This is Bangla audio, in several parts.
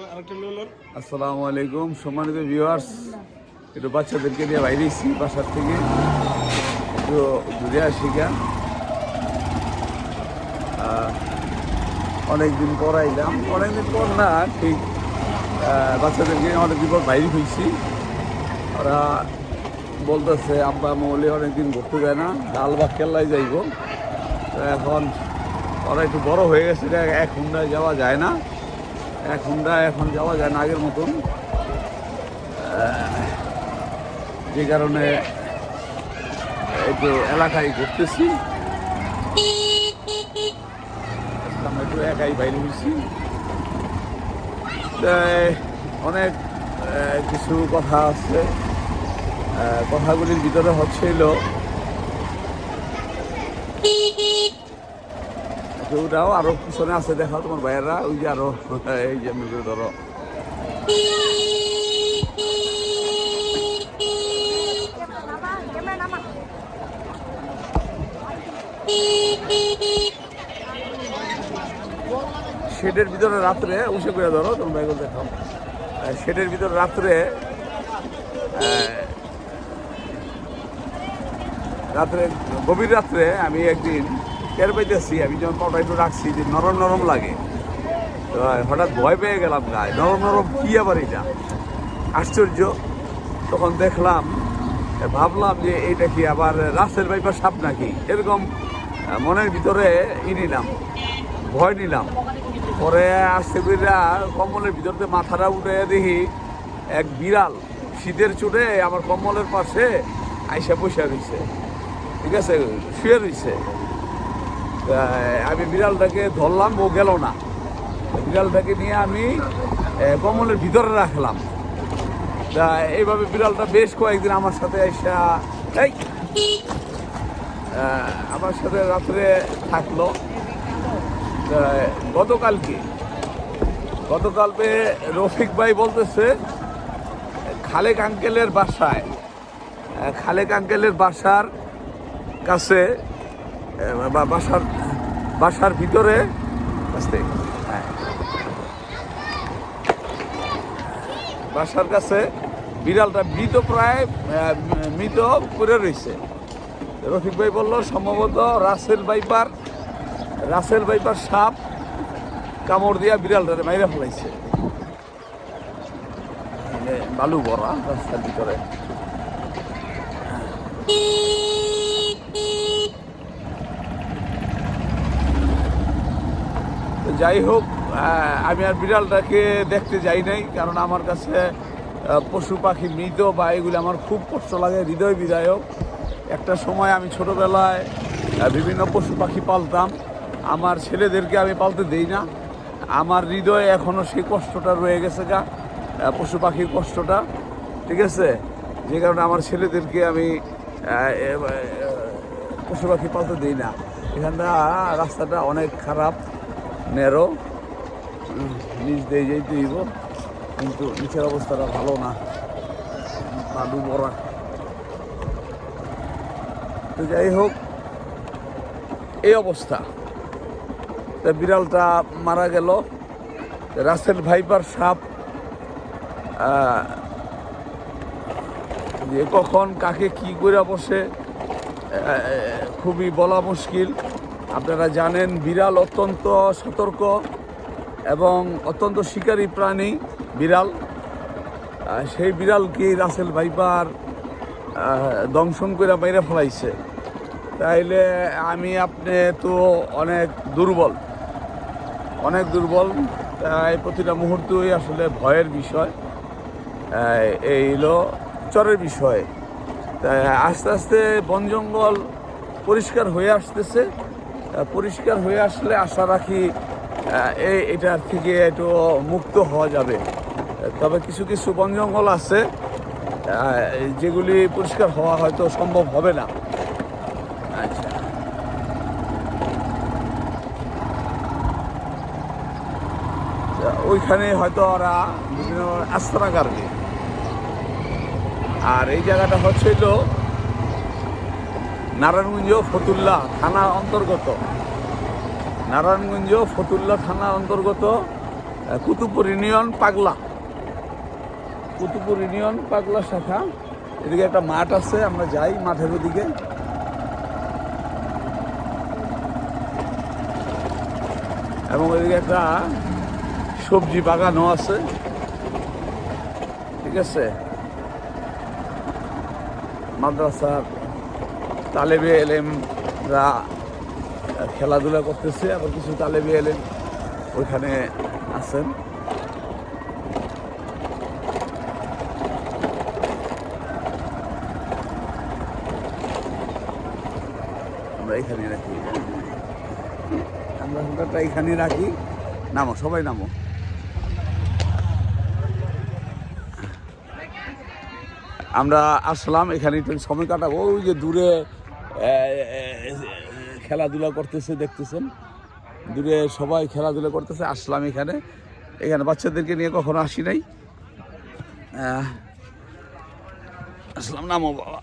আসসালামু আলাইকুম সম্মানিত ভিউয়ার্স, একটু বাচ্চাদেরকে নিয়ে বাইরে এসেছি বাসার থেকে, একটু ঘুরে আসি। অনেকদিন পর আইলাম, অনেকদিন পর না ঠিক, বাচ্চাদেরকে অনেকদিন পর বাইরে হয়েছি। ওরা বলতেছে আব্বা মৌলি অনেকদিন ঘুরতে যায় না, লালবাগ কেল্লায় যাইব। তো এখন ওরা একটু বড় হয়ে গেছে, এক হুন্ডায় যাওয়া যায় না, এক হুন্ডায় এখন যাওয়া যায় না আগের মতন, যে কারণে একটু এলাকায় ঘুরতেছি। একটু একাই বাইরে হয়েছি। অনেক কিছু কথা আছে, কথাগুলির ভিতরে হচ্ছিল ওটাও আরো পিছনে আছে, দেখাও তোমার ভাইয়েরা, ওই যে আরো এই যে ধরো শেডের ভিতরে রাত্রে উঠে করে ধরো তোমার ভাইগুলো দেখাও। শেডের ভিতরে রাত্রে গভীর রাত্রে আমি একদিন টের পাইতেছি, আমি যখন পাটা একটু রাখছি যে নরম নরম লাগে, তো হঠাৎ ভয় পেয়ে গেলাম, গায়ে নরম নরম কি আবার এটা, আশ্চর্য। তখন দেখলাম, ভাবলাম যে এইটা কি আবার রাসেল ভাইপার সাপ নাকি, এরকম মনের ভিতরে নিলাম, ভয় নিলাম। পরে আসতে কইরা কম্বলের ভিতরতে মাথাটা উঠে দেখি এক বিড়াল শীতের চোটে আমার কম্বলের পাশে আইসা বসে রয়েছে, ঠিক আছে, শুয়ে রয়েছে। আমি বিড়ালটাকে ধরলাম, ও গেল না, বিড়ালটাকে নিয়ে আমি কম্বলের ভিতরে রাখলাম। তা এইভাবে বিড়ালটা বেশ কয়েকদিন আমার সাথে আইসা আমার সাথে রাত্রে থাকলো। গতকালকে রফিক ভাই বলতেছে খালেক আঙ্কেলের বাসার কাছে, বাসার ভিতরে বাসার কাছে বিড়ালটা প্রায় মৃত পড়ে রয়েছে। রফিক ভাই বলল সম্ভবত রাসেল ভাইপার সাপ কামড় দিয়া বিড়ালটারে মাইরে ফেলাইছে। বালু ভরা রাস্তার ভিতরে। যাই হোক, আমি আর বিড়ালটাকে দেখতে যাই নাই, কারণ আমার কাছে পশু পাখি মৃত বা এগুলি আমার খুব কষ্ট লাগে, হৃদয় বিদায়ক। একটা সময় আমি ছোটোবেলায় বিভিন্ন পশু পাখি পালতাম, আমার ছেলেদেরকে আমি পালতে দেই না। আমার হৃদয়ে এখনও সেই কষ্টটা রয়ে গেছে, পশু পাখির কষ্টটা, ঠিক আছে, যে কারণে আমার ছেলেদেরকে আমি পশু পাখি পালতে দিই না। এখানটা রাস্তাটা অনেক খারাপ, ন্যারো, নিচ দিয়ে যেতে দিব, কিন্তু নিচের অবস্থাটা ভালো না, বালু ভরা। তো যাই হোক, এই অবস্থা। তা বিড়ালটা মারা গেল। রাসেল ভাইপার সাপ যে কখন কাকে কি করে বসে খুবই বলা মুশকিল। আপনারা জানেন বিড়াল অত্যন্ত সতর্ক এবং অত্যন্ত শিকারী প্রাণী বিড়াল। সেই বিড়ালকে রাসেল ভাইপার দংশন করে বাইরে ফেলাইছে। তাইলে আপনি তো অনেক দুর্বল, তাই প্রতিটা মুহূর্তই আসলে ভয়ের বিষয়, এই হলো চরের বিষয়। তাই আস্তে আস্তে বন জঙ্গল পরিষ্কার হয়ে আসতেছে, পরিষ্কার হয়ে আসলে আশা রাখি এটার থেকে একটু মুক্ত হওয়া যাবে। তবে কিছু কিছু বন জঙ্গল আছে যেগুলি পরিষ্কার হওয়া হয়তো সম্ভব হবে না। আচ্ছা, ওইখানে হয়তো ওরা বিভিন্ন আস্তানা কাটবে। আর এই জায়গাটা হচ্ছিল নারায়ণগঞ্জ ফতুল্লা থানার অন্তর্গত, কুতুবপুর ইউনিয়ন পাগলা, কুতুবপুর ইউনিয়ন পাগলা শাখা। এদিকে একটা মাঠ আছে, আমরা যাই মাঠের ওদিকে। এবং এদিকে একটা সবজি বাগানও আছে, ঠিক আছে। মাদ্রাসার তালেবে এলেমরা খেলাধুলা করতেছে, আবার কিছু তালেবে এলেম ওইখানে আছেন। আমরা এখানে রাখি, আমরা হুন্ডাটা এখানে রাখি। নামো, সবাই নামো। আমরা আসলাম এখানে একটু সময় কাটাবো। ওই যে দূরে খেলাধুলা করতেছে দেখতেছেন, দূরে সবাই খেলাধুলা করতেছে। আসলাম এখানে, এখানে বাচ্চাদেরকে নিয়ে কখনো আসি নাই। আসলাম, নামো বাবা।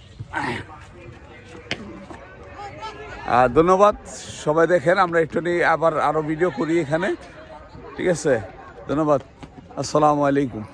ধন্যবাদ সবাই, দেখেন আমরা একটু নিয়ে আবার আরো ভিডিও করি এখানে, ঠিক আছে। ধন্যবাদ, আসসালামু আলাইকুম।